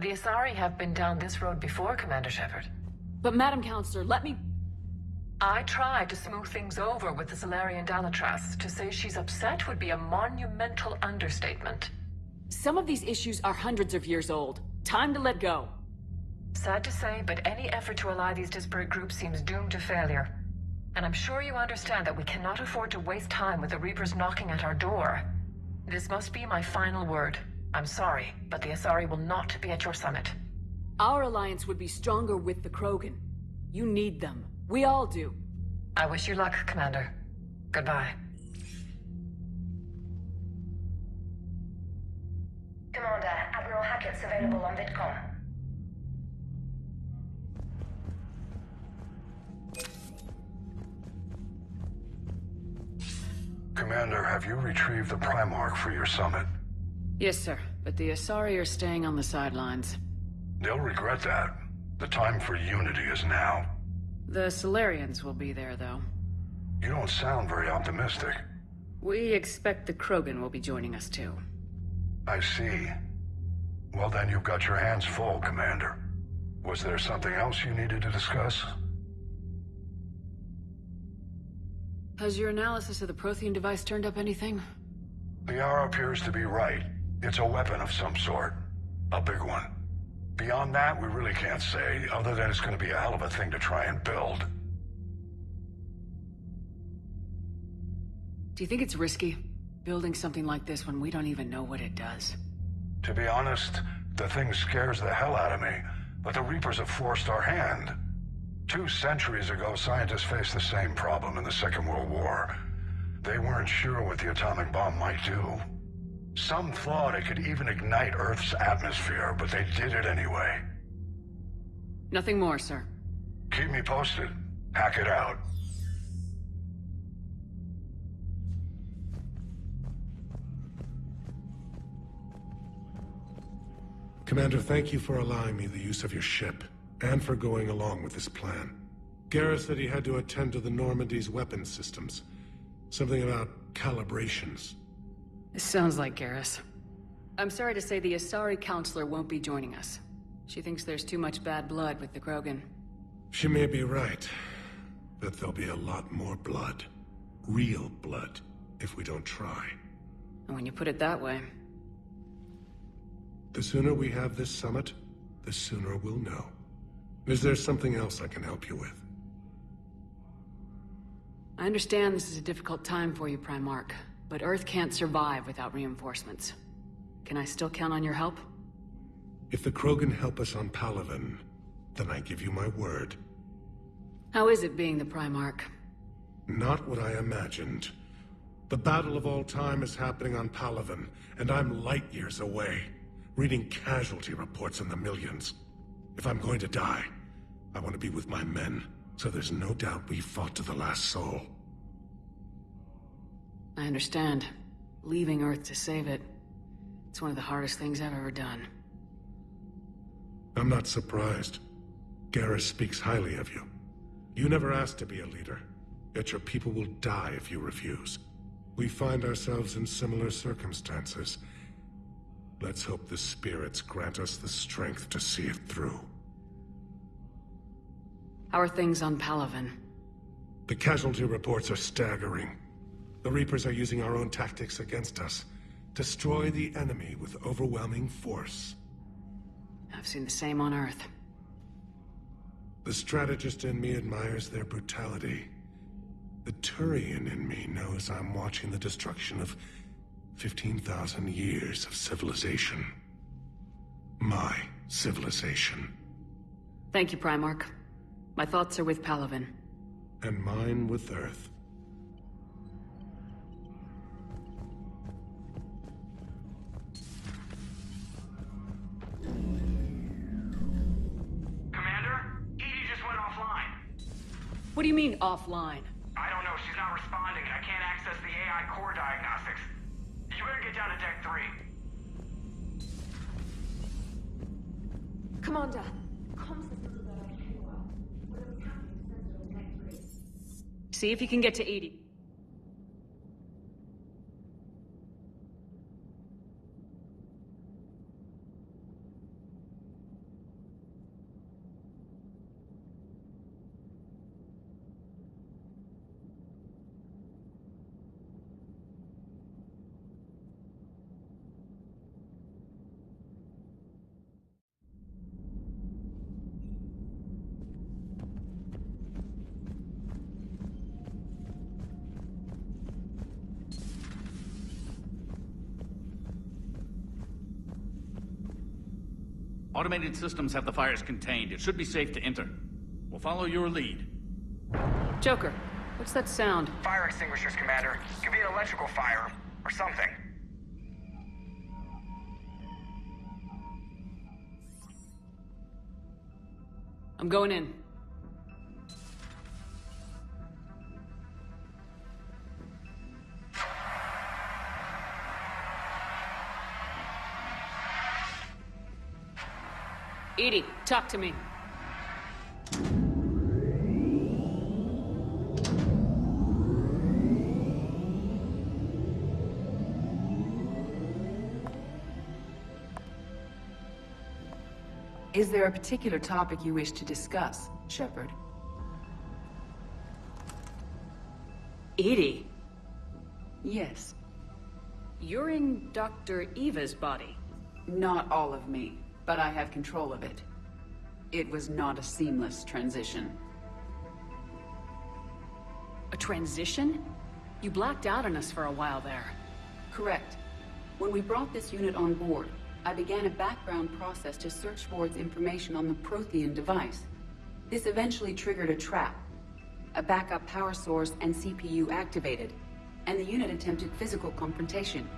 The Asari have been down this road before, Commander Shepard. But Madam Counselor, let me... I tried to smooth things over with the Salarian Dalatras. To say she's upset would be a monumental understatement. Some of these issues are hundreds of years old. Time to let go. Sad to say, but any effort to ally these disparate groups seems doomed to failure. And I'm sure you understand that we cannot afford to waste time with the Reapers knocking at our door. This must be my final word. I'm sorry, but the Asari will not be at your summit. Our alliance would be stronger with the Krogan. You need them. We all do. I wish you luck, Commander. Goodbye. Commander, Admiral Hackett's available on VidCom. Commander, have you retrieved the Primarch for your summit? Yes, sir. But the Asari are staying on the sidelines. They'll regret that. The time for unity is now. The Salarians will be there, though. You don't sound very optimistic. We expect the Krogan will be joining us, too. I see. Well, then you've got your hands full, Commander. Was there something else you needed to discuss? Has your analysis of the Prothean device turned up anything? Liara appears to be right. It's a weapon of some sort. A big one. Beyond that, we really can't say, other than it's going to be a hell of a thing to try and build. Do you think it's risky, building something like this when we don't even know what it does? To be honest, the thing scares the hell out of me, but the Reapers have forced our hand. 2 centuries ago, scientists faced the same problem in the Second World War. They weren't sure what the atomic bomb might do. Some thought it could even ignite Earth's atmosphere, but they did it anyway. Nothing more, sir. Keep me posted. Hack it out. Commander, thank you for allowing me the use of your ship, and for going along with this plan. Garrus said he had to attend to the Normandy's weapons systems. Something about calibrations. This sounds like Garrus. I'm sorry to say the Asari Counselor won't be joining us. She thinks there's too much bad blood with the Krogan. She may be right, but there'll be a lot more blood. Real blood, if we don't try. And when you put it that way... The sooner we have this summit, the sooner we'll know. Is there something else I can help you with? I understand this is a difficult time for you, Primarch, but Earth can't survive without reinforcements. Can I still count on your help? If the Krogan help us on Palaven, then I give you my word. How is it being the Primarch? Not what I imagined. The battle of all time is happening on Palaven, and I'm light years away, reading casualty reports in the millions. If I'm going to die, I want to be with my men, so there's no doubt we fought to the last soul. I understand. Leaving Earth to save it. It's one of the hardest things I've ever done. I'm not surprised. Garrus speaks highly of you. You never asked to be a leader, yet your people will die if you refuse. We find ourselves in similar circumstances. Let's hope the spirits grant us the strength to see it through. How are things on Palaven? The casualty reports are staggering. The Reapers are using our own tactics against us. Destroy the enemy with overwhelming force. I've seen the same on Earth. The strategist in me admires their brutality. The Turian in me knows I'm watching the destruction of 15,000 years of civilization. My civilization. Thank you, Primarch. My thoughts are with Palaven. And mine with Earth. Commander, Edie just went offline. What do you mean, offline? I don't know, she's not responding. I can't access the AI core diagnostics. You better get down to Deck 3. Commander, See if you can get to 80. Automated systems have the fires contained. It should be safe to enter. We'll follow your lead. Joker, what's that sound? Fire extinguishers, Commander. Could be an electrical fire, or something. I'm going in. Edie, talk to me. Is there a particular topic you wish to discuss, Shepard? Edie, Yes. you're in Dr. Eva's body. Not all of me, but I have control of it. It was not a seamless transition. A transition? You blacked out on us for a while there. Correct. When we brought this unit on board, I began a background process to search for its information on the Prothean device. This eventually triggered a trap. A backup power source and CPU activated, and the unit attempted physical confrontation.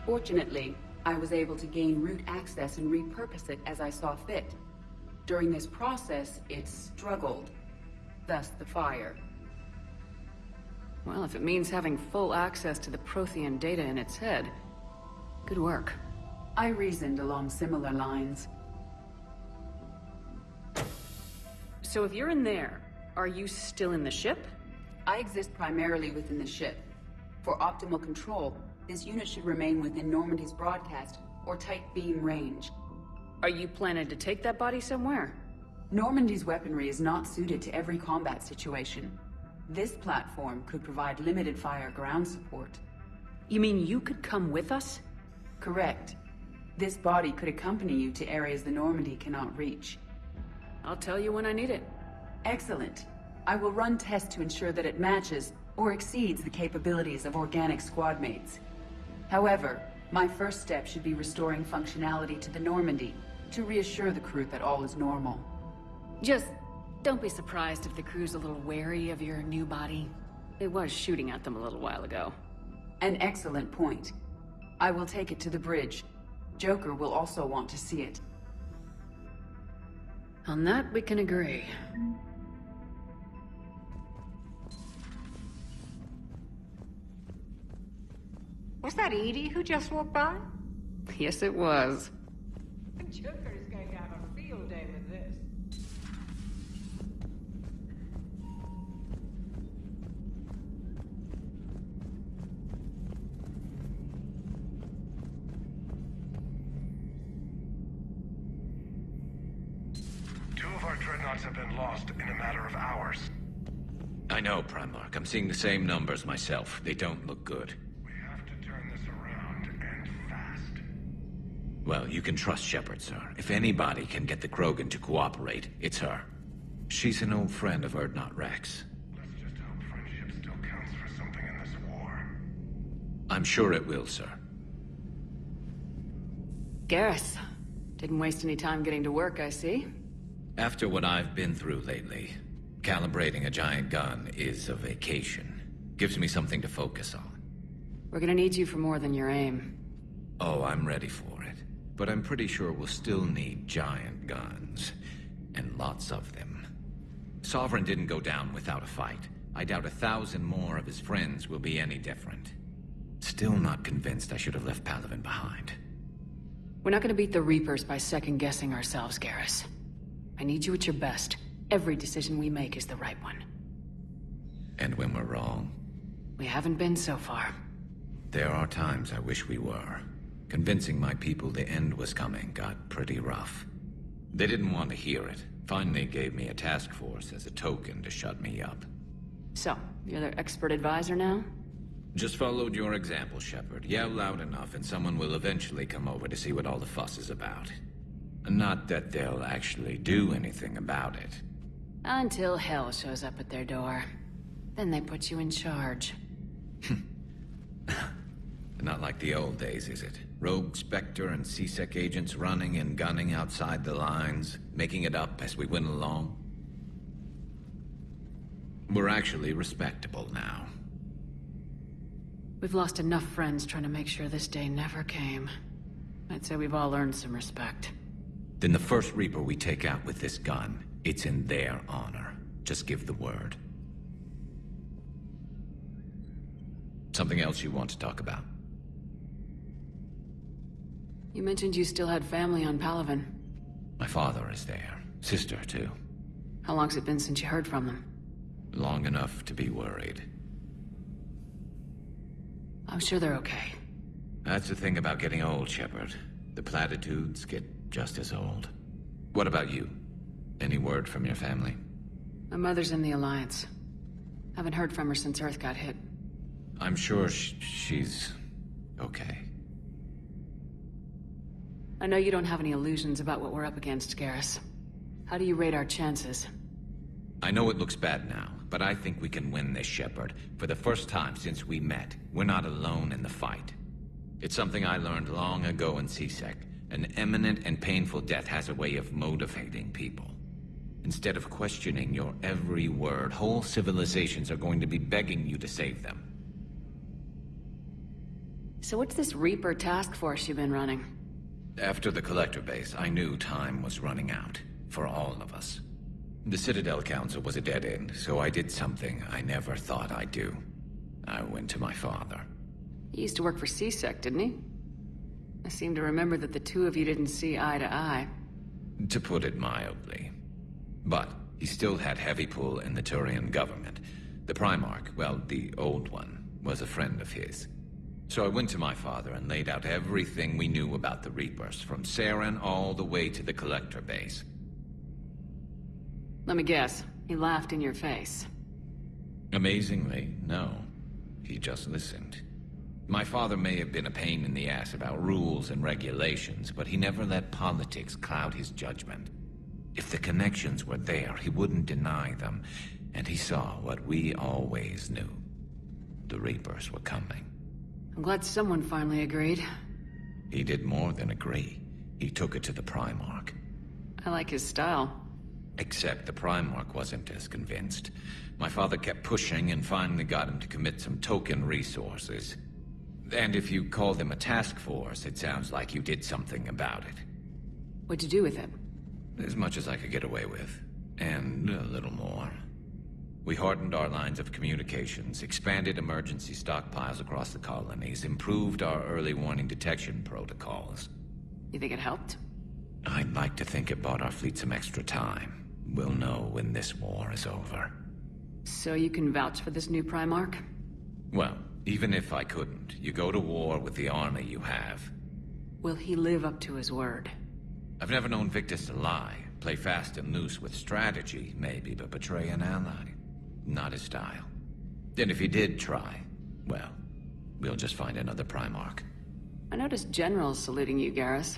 Fortunately, I was able to gain root access and repurpose it as I saw fit. During this process, it struggled. Thus the fire. Well, if it means having full access to the Prothean data in its head, good work. I reasoned along similar lines. So if you're in there, are you still in the ship? I exist primarily within the ship. For optimal control, this unit should remain within Normandy's broadcast or tight beam range. Are you planning to take that body somewhere? Normandy's weaponry is not suited to every combat situation. This platform could provide limited fire ground support. You mean you could come with us? Correct. This body could accompany you to areas the Normandy cannot reach. I'll tell you when I need it. Excellent. I will run tests to ensure that it matches or exceeds the capabilities of organic squad mates. However, my first step should be restoring functionality to the Normandy to reassure the crew that all is normal. Just don't be surprised if the crew's a little wary of your new body. It was shooting at them a little while ago. An excellent point. I will take it to the bridge. Joker will also want to see it. On that, we can agree. Was that Edie who just walked by? Yes, it was. Joker is going to have a field day with this. Two of our dreadnoughts have been lost in a matter of hours. I know, Primarch. I'm seeing the same numbers myself. They don't look good. We have to turn this around, and fast. Well, you can trust Shepard, sir. If anybody can get the Krogan to cooperate, it's her. She's an old friend of Urdnot Rex. Let's just hope friendship still counts for something in this war. I'm sure it will, sir. Garrus. Didn't waste any time getting to work, I see. After what I've been through lately, calibrating a giant gun is a vacation. Gives me something to focus on. We're gonna need you for more than your aim. Oh, I'm ready for it. But I'm pretty sure we'll still need giant guns. And lots of them. Sovereign didn't go down without a fight. I doubt 1,000 more of his friends will be any different. Still not convinced I should have left Palaven behind. We're not gonna beat the Reapers by second-guessing ourselves, Garrus. I need you at your best. Every decision we make is the right one. And when we're wrong? We haven't been so far. There are times I wish we were. Convincing my people the end was coming got pretty rough. They didn't want to hear it. Finally gave me a task force as a token to shut me up. So, you're their expert advisor now? Just followed your example, Shepard. Yell loud enough and someone will eventually come over to see what all the fuss is about. Not that they'll actually do anything about it. Until hell shows up at their door. Then they put you in charge. Not like the old days, is it? Rogue Spectre and C-Sec agents running and gunning outside the lines, making it up as we went along. We're actually respectable now. We've lost enough friends trying to make sure this day never came. I'd say we've all earned some respect. Then the first Reaper we take out with this gun, it's in their honor. Just give the word. Something else you want to talk about? You mentioned you still had family on Palaven. My father is there. Sister, too. How long's it been since you heard from them? Long enough to be worried. I'm sure they're okay. That's the thing about getting old, Shepard. The platitudes get just as old. What about you? Any word from your family? My mother's in the Alliance. Haven't heard from her since Earth got hit. I'm sure she's okay. I know you don't have any illusions about what we're up against, Garrus. How do you rate our chances? I know it looks bad now, but I think we can win this, Shepard. For the first time since we met, we're not alone in the fight. It's something I learned long ago in C-Sec. An imminent and painful death has a way of motivating people. Instead of questioning your every word, whole civilizations are going to be begging you to save them. So what's this Reaper task force you've been running? After the Collector base, I knew time was running out. For all of us. The Citadel Council was a dead end, so I did something I never thought I'd do. I went to my father. He used to work for C-Sec, didn't he? I seem to remember that the two of you didn't see eye to eye. To put it mildly. But he still had heavy pull in the Turian government. The Primarch, well, the old one, was a friend of his. So I went to my father and laid out everything we knew about the Reapers, from Saren all the way to the Collector base. Let me guess. He laughed in your face. Amazingly, no. He just listened. My father may have been a pain in the ass about rules and regulations, but he never let politics cloud his judgment. If the connections were there, he wouldn't deny them, and he saw what we always knew. The Reapers were coming. I'm glad someone finally agreed. He did more than agree. He took it to the Primarch. I like his style. Except the Primarch wasn't as convinced. My father kept pushing and finally got him to commit some token resources. And if you call them a task force, it sounds like you did something about it. What'd you do with it? As much as I could get away with. And a little more. We hardened our lines of communications, expanded emergency stockpiles across the colonies, improved our early warning detection protocols. You think it helped? I'd like to think it bought our fleet some extra time. We'll know when this war is over. So you can vouch for this new Primarch? Well, even if I couldn't, you go to war with the army you have. Will he live up to his word? I've never known Victus to lie. Play fast and loose with strategy, maybe, but betray an ally. Not his style. And if he did try, well, we'll just find another Primarch. I noticed generals saluting you, Garrus.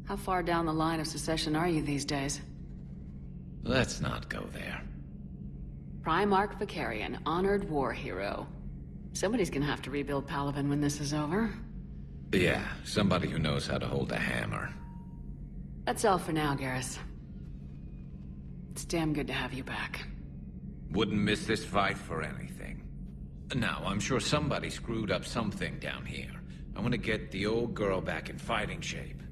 How far down the line of secession are you these days? Let's not go there. Primarch Vicarian, honored war hero. Somebody's gonna have to rebuild Palaven when this is over. Yeah, somebody who knows how to hold a hammer. That's all for now, Garrus. It's damn good to have you back. Wouldn't miss this fight for anything. Now, I'm sure somebody screwed up something down here. I want to get the old girl back in fighting shape.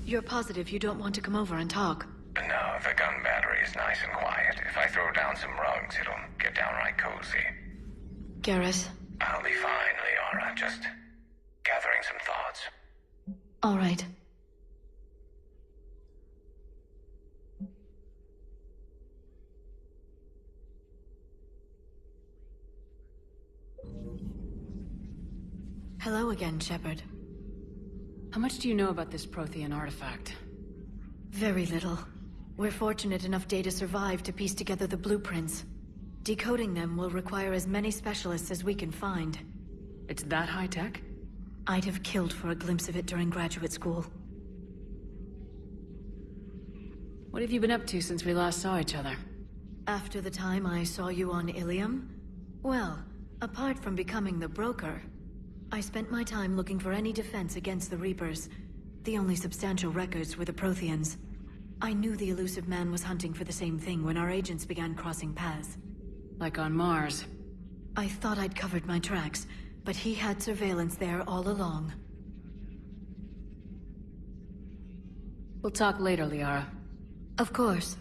You're positive you don't want to come over and talk? No, the gun battery is nice and quiet. If I throw down some rugs, it'll get downright cozy. Garrus? I'll be fine, Liara. Just gathering some thoughts. All right. Hello again, Shepard. How much do you know about this Prothean artifact? Very little. We're fortunate enough Data survived to piece together the blueprints. Decoding them will require as many specialists as we can find. It's that high-tech? I'd have killed for a glimpse of it during graduate school. What have you been up to since we last saw each other? After the time I saw you on Ilium? Well, apart from becoming the broker, I spent my time looking for any defense against the Reapers. The only substantial records were the Protheans. I knew the Illusive Man was hunting for the same thing when our agents began crossing paths. Like on Mars. I thought I'd covered my tracks, but he had surveillance there all along. We'll talk later, Liara. Of course.